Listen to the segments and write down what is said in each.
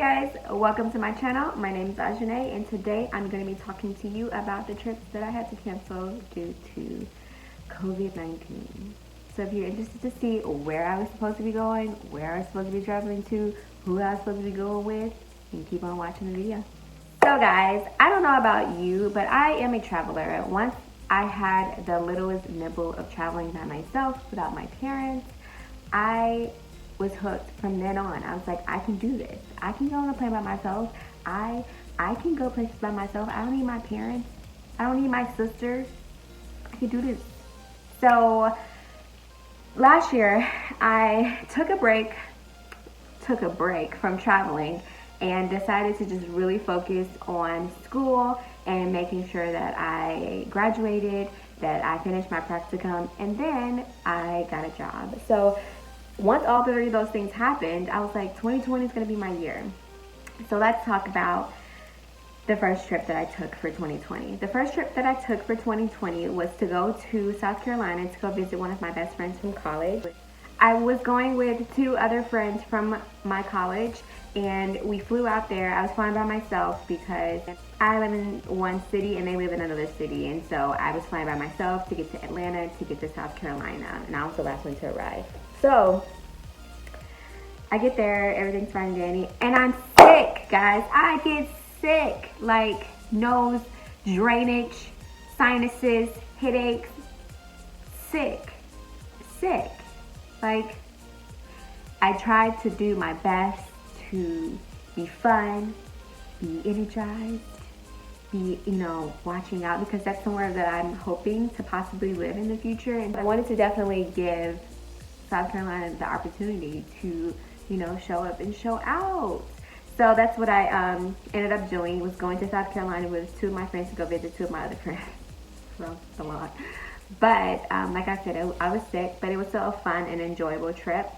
guys, welcome to my channel. My name is Ajane, and today I'm going to be talking to you about the trips that I had to cancel due to COVID-19. So if you're interested to see where I was supposed to be going, where I was supposed to be traveling to, who I was supposed to be going with, you can keep on watching the video. So guys, I don't know about you, but I am a traveler. Once I had the littlest nibble of traveling by myself without my parents, I was hooked from then on. I was like, I can do this. I can go on a plane by myself. I can go places by myself. I don't need my parents. I don't need my sister. I can do this. So last year I took a break from traveling and decided to just really focus on school and making sure that I graduated, that I finished my practicum, and then I got a job. So once all three of those things happened, I was like, 2020 is going to be my year. So let's talk about the first trip that I took for 2020. The first trip that I took for 2020 was to go to South Carolina to go visit one of my best friends from college. I was going with two other friends from my college, and we flew out there. I was flying by myself because I live in one city and they live in another city, and so I was flying by myself to get to Atlanta to get to South Carolina, and I was the last one to arrive. So I get there, everything's fine and dandy, and I'm sick, guys. I get sick, like nose drainage, sinuses, headaches, sick. Like, I tried to do my best to be fun, be energized, be, watching out, because that's somewhere that I'm hoping to possibly live in the future. And I wanted to definitely give South Carolina the opportunity to, show up and show out. So that's what I ended up doing, was going to South Carolina with two of my friends to go visit two of my other friends. So, a lot. But like I said, I was sick, but it was still a fun and enjoyable trip.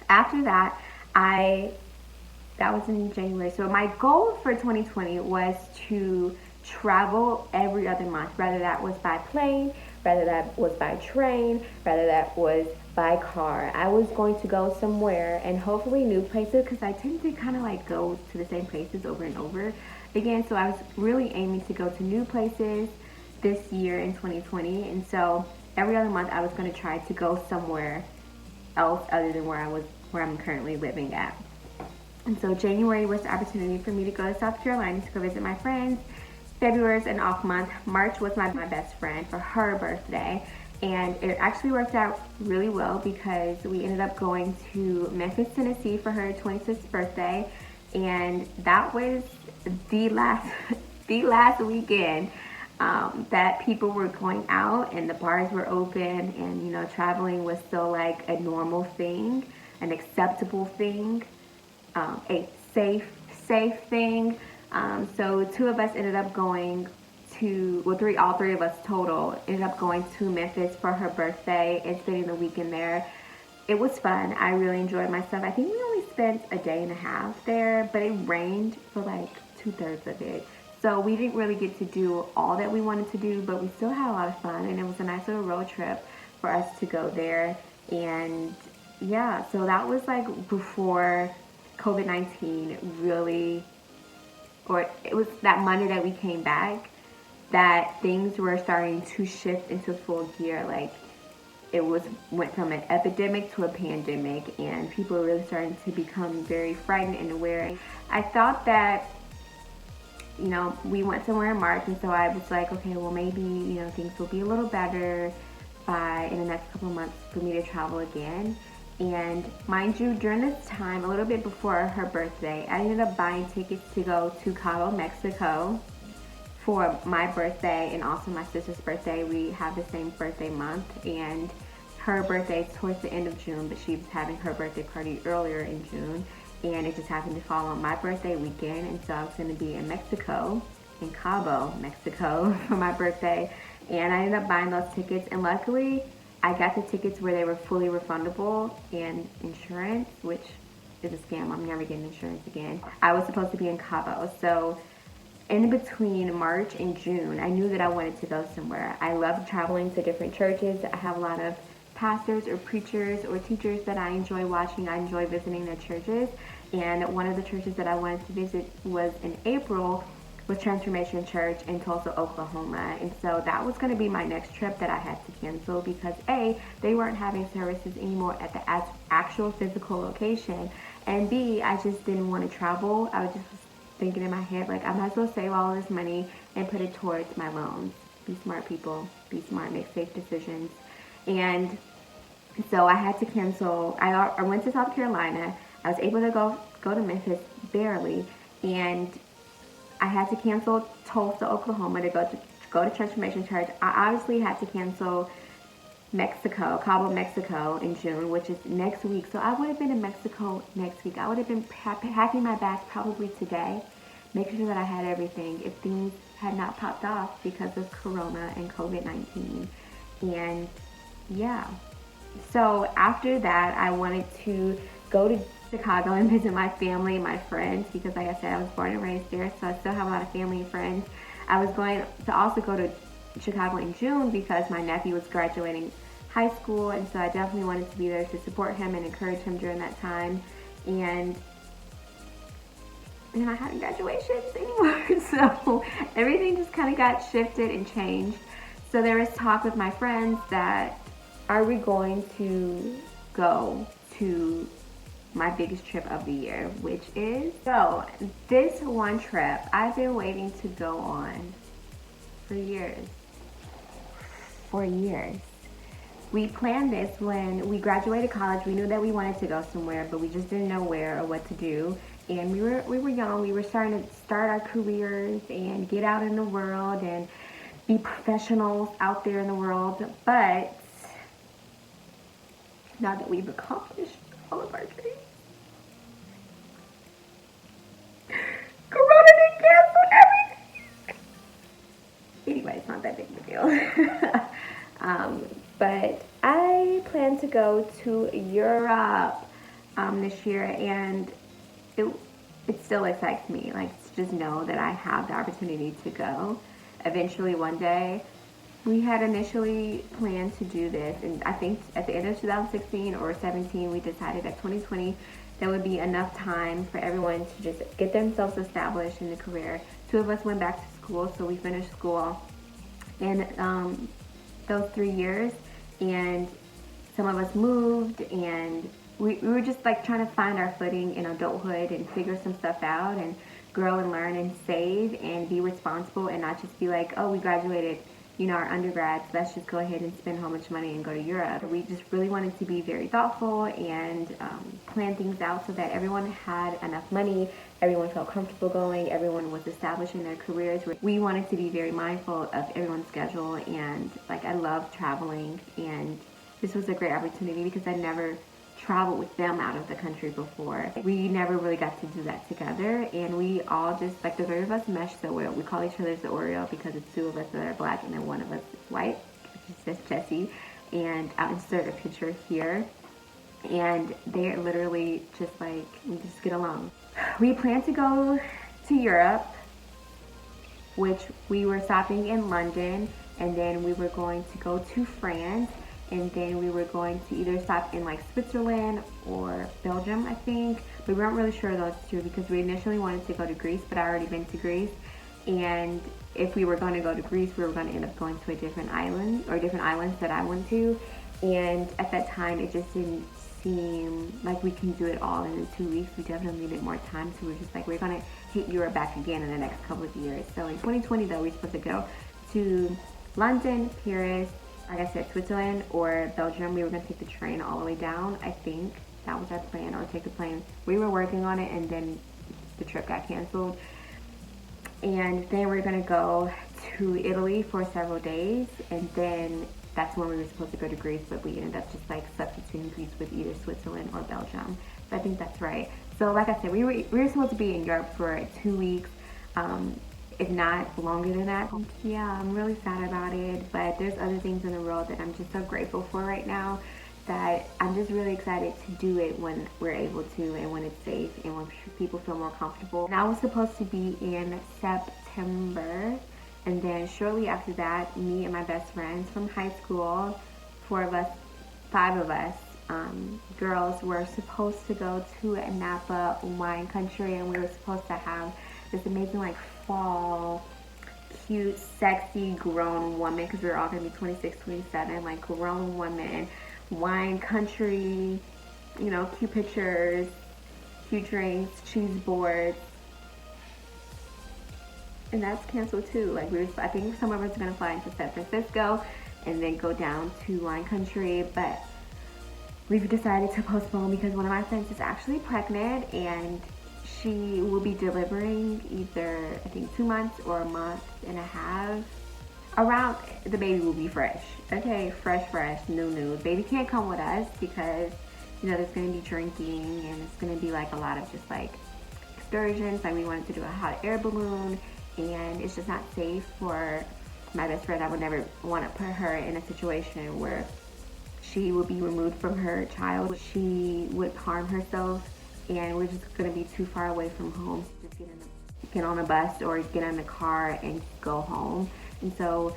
After that, that was in January. So my goal for 2020 was to travel every other month, whether that was by plane, whether that was by train, whether that was by car. I was going to go somewhere, and hopefully new places, because I tend to kind of like go to the same places over and over again. So I was really aiming to go to new places this year in 2020, and so every other month I was going to try to go somewhere else other than where I'm currently living at. And so January was the opportunity for me to go to South Carolina to go visit my friends. February is an off month. March was my best friend for her birthday, and it actually worked out really well because we ended up going to Memphis, Tennessee for her 26th birthday, and that was the last weekend that people were going out and the bars were open, and traveling was still like a normal thing, an acceptable thing, a safe thing. So two of us ended up going to, all three of us total ended up going to Memphis for her birthday and spending the weekend there. It was fun. I really enjoyed myself. I think we only spent a day and a half there, but it rained for like 2/3 of it. So we didn't really get to do all that we wanted to do, but we still had a lot of fun, and it was a nice little road trip for us to go there. And yeah, so that was like before COVID-19 really, or it was that Monday that we came back, that things were starting to shift into full gear. Like, it went from an epidemic to a pandemic, and people were really starting to become very frightened and aware. I thought that we went somewhere in March, and so I was like, okay, well maybe, things will be a little better in the next couple of months for me to travel again. And mind you, during this time, a little bit before her birthday, I ended up buying tickets to go to Cabo, Mexico for my birthday and also my sister's birthday. We have the same birthday month, and her birthday is towards the end of June, but she was having her birthday party earlier in June. And it just happened to fall on my birthday weekend, and so I was going to be in Mexico, in Cabo, Mexico, for my birthday. And I ended up buying those tickets, and luckily I got the tickets where they were fully refundable, and insurance, which is a scam. I'm never getting insurance again. I was supposed to be in Cabo, so in between March and June, I knew that I wanted to go somewhere. I love traveling to different churches. I have a lot of pastors or preachers or teachers that I enjoy watching. I enjoy visiting their churches. And one of the churches that I wanted to visit was in April, was Transformation Church in Tulsa, Oklahoma. And so that was going to be my next trip that I had to cancel because A, they weren't having services anymore at the actual physical location, and B, I just didn't want to travel. I was just thinking in my head, like, I might as well save all of this money and put it towards my loans. Be smart, people. Be smart. Make safe decisions. And so I had to cancel. I went to South Carolina. I was able to go to Memphis barely, and I had to cancel Tulsa, Oklahoma to go to Transformation Church. I obviously had to cancel Mexico, Cabo, Mexico in June, which is next week. So I would have been in Mexico next week. I would have been packing my bags probably today, making sure that I had everything if things had not popped off because of Corona and COVID-19. And yeah. So after that, I wanted to go to Chicago and visit my family and my friends because, like I said, I was born and raised there, so I still have a lot of family and friends. I was going to also go to Chicago in June because my nephew was graduating high school, and so I definitely wanted to be there to support him and encourage him during that time. And I hadn't graduations anymore, so everything just kind of got shifted and changed. So there was talk with my friends that, are we going to go to my biggest trip of the year, which is, so this one trip I've been waiting to go on for years. We planned this when we graduated college. We knew that we wanted to go somewhere, but we just didn't know where or what to do. And we were young. We were starting to start our careers and get out in the world and be professionals out there in the world. But now that we've accomplished all of our dreams, Corona didn't cancel everything. Anyway, it's not that big of a deal. But I plan to go to Europe this year, and it still excites me. Like, to just know that I have the opportunity to go eventually one day. We had initially planned to do this, and I think at the end of 2016 or 17, we decided that 2020 there would be enough time for everyone to just get themselves established in a career. Two of us went back to school, so we finished school in those 3 years, and some of us moved, and we were just like trying to find our footing in adulthood and figure some stuff out and grow and learn and save and be responsible and not just be like, oh, we graduated, our undergrads, let's just go ahead and spend how much money and go to Europe. We just really wanted to be very thoughtful and plan things out so that everyone had enough money, everyone felt comfortable going, everyone was establishing their careers. We wanted to be very mindful of everyone's schedule, and like, I love traveling, and this was a great opportunity because I never traveled with them out of the country before. We never really got to do that together, and we all just, like, the three of us meshed so well. We call each other the Oreo because it's two of us that are black and then one of us is white, which is just Jessie. And I'll insert a picture here. And they're literally just like, we just get along. We plan to go to Europe, which we were stopping in London, and then we were going to go to France, and then we were going to either stop in like Switzerland or Belgium, I think. We weren't really sure of those two because we initially wanted to go to Greece, but I already been to Greece. And if we were going to go to Greece, we were going to end up going to a different island, or different islands that I went to. And at that time, it just didn't seem like we can do it all in 2 weeks. We definitely needed more time, so we're just like, we're going to hit Europe back again in the next couple of years. So in 2020, though, we're supposed to go to London, Paris, like I said, Switzerland or Belgium. We were going to take the train all the way down, I think. That was our plan, or take the plane. We were working on it, and then the trip got canceled. And then we're going to go to Italy for several days, and then that's when we were supposed to go to Greece, but we ended up just like substituting Greece with either Switzerland or Belgium. So I think that's right. So like I said, we were supposed to be in Europe for 2 weeks. If not longer than that. Yeah, I'm really sad about it, but there's other things in the world that I'm just so grateful for right now, that I'm just really excited to do it when we're able to, and when it's safe, and when people feel more comfortable. And I was supposed to be in September, and then shortly after that, me and my best friends from high school, 5 of us, girls were supposed to go to Napa wine country, and we were supposed to have this amazing like fall cute sexy grown woman, because we were all gonna be 26, 27, like grown women, wine country, you know, cute pictures, cute drinks, cheese boards. And that's canceled too. Like I think some of us are gonna fly into San Francisco and then go down to wine country, but we've decided to postpone because one of my friends is actually pregnant and she will be delivering either I think 2 months or a month and a half. Around the baby will be fresh. Okay, fresh, new. Baby can't come with us because you know there's gonna be drinking and it's gonna be like a lot of just like excursions. Like we wanted to do a hot air balloon and it's just not safe for my best friend. I would never want to put her in a situation where she would be removed from her child. She would harm herself and we're just going to be too far away from home to just get on a bus or get in a car and go home. And so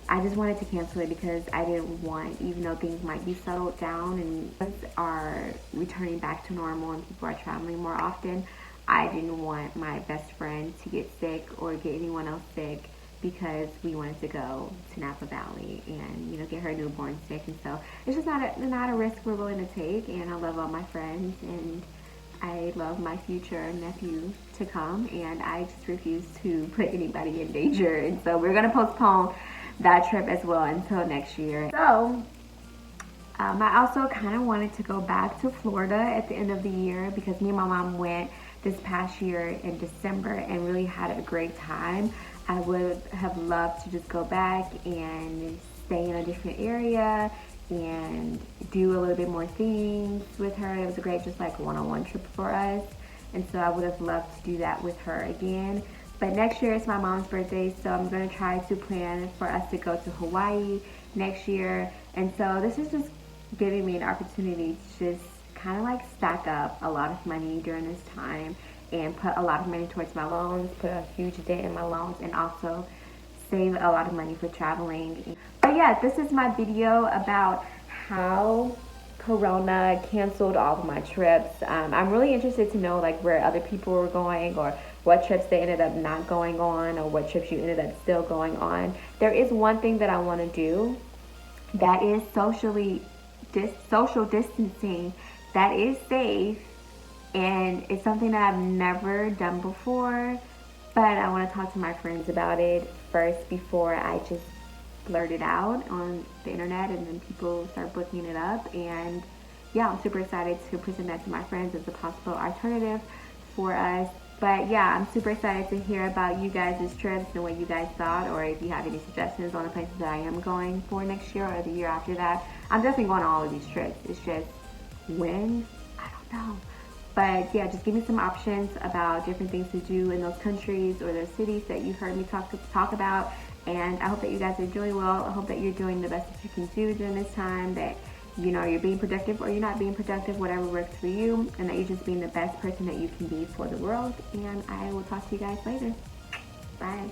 I just wanted to cancel it because I didn't want, even though things might be settled down and are returning back to normal and people are traveling more often, I didn't want my best friend to get sick or get anyone else sick because we wanted to go to Napa Valley and, you know, get her newborn sick. And so it's just not a risk we're willing to take. And I love all my friends and I love my future nephew to come, and I just refuse to put anybody in danger. And so we're gonna postpone that trip as well until next year. So I also kind of wanted to go back to Florida at the end of the year because me and my mom went this past year in December and really had a great time. I would have loved to just go back and stay in a different area and do a little bit more things with her. It was a great just like one-on-one trip for us, and so I would have loved to do that with her again. But next year is my mom's birthday, so I'm going to try to plan for us to go to Hawaii next year. And so this is just giving me an opportunity to just kind of like stack up a lot of money during this time and put a lot of money towards my loans, put a huge debt in my loans, and also save a lot of money for traveling. But yeah, this is my video about how Corona canceled all of my trips. I'm really interested to know like where other people were going or what trips they ended up not going on or what trips you ended up still going on. There is one thing that I want to do that is social distancing, that is safe, and it's something that I've never done before, but I want to talk to my friends about it first before I just blurt it out on the internet and then people start booking it up. And yeah, I'm super excited to present that to my friends as a possible alternative for us. But yeah, I'm super excited to hear about you guys' trips and what you guys thought, or if you have any suggestions on the places that I am going for next year or the year after that. I'm definitely going on all of these trips. It's just when, I don't know. But yeah, just give me some options about different things to do in those countries or those cities that you heard me talk about. And I hope that you guys are doing well. I hope that you're doing the best that you can do during this time, that you know you're being productive or you're not being productive, whatever works for you, and that you're just being the best person that you can be for the world. And I will talk to you guys later. Bye.